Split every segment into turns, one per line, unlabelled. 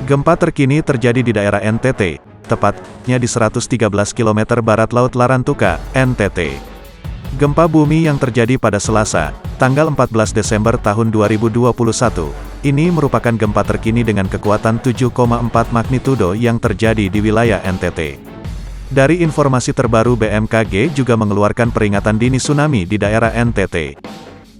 Gempa terkini terjadi di daerah NTT, tepatnya di 113 km barat Laut Larantuka, NTT. Gempa bumi yang terjadi pada Selasa, tanggal 14 Desember tahun 2021, ini merupakan gempa terkini dengan kekuatan 7,4 magnitudo yang terjadi di wilayah NTT. Dari informasi terbaru BMKG juga mengeluarkan peringatan dini tsunami di daerah NTT.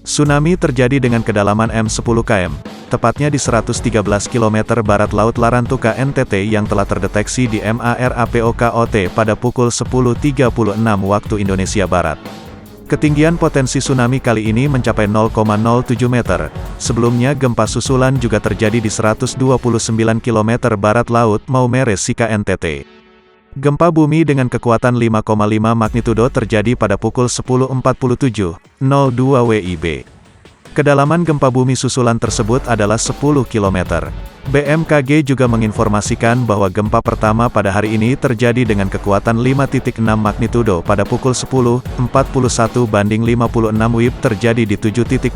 Tsunami terjadi dengan kedalaman M10 km, tepatnya di 113 km barat Laut Larantuka NTT yang telah terdeteksi di MARAPOKOT pada pukul 10.36 waktu Indonesia Barat. Ketinggian potensi tsunami kali ini mencapai 0,07 meter. Sebelumnya gempa susulan juga terjadi di 129 km barat Laut Maumere Sika NTT. Gempa bumi dengan kekuatan 5,5 magnitudo terjadi pada pukul 10.47.02 WIB. Kedalaman gempa bumi susulan tersebut adalah 10 km. BMKG juga menginformasikan bahwa gempa pertama pada hari ini terjadi dengan kekuatan 5,6 magnitudo pada pukul 10.41 banding 56 WIB terjadi di 7.81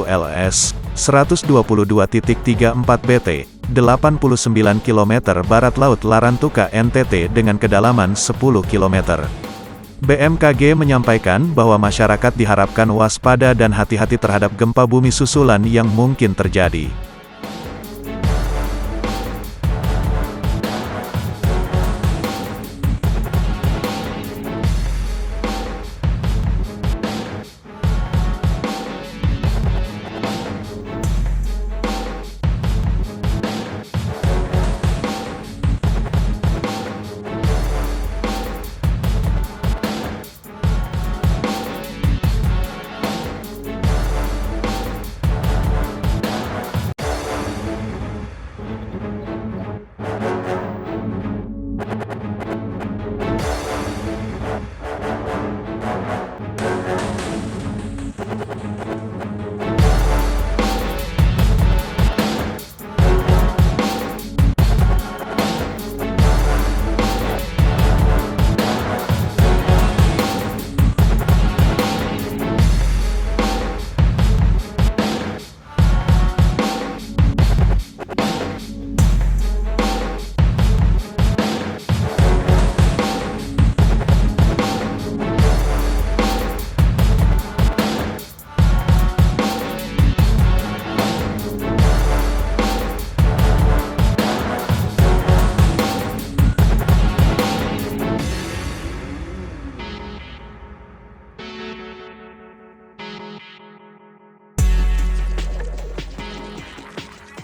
LS, 122.34 BT, 89 km barat Laut Larantuka NTT dengan kedalaman 10 km. BMKG menyampaikan bahwa masyarakat diharapkan waspada dan hati-hati terhadap gempa bumi susulan yang mungkin terjadi.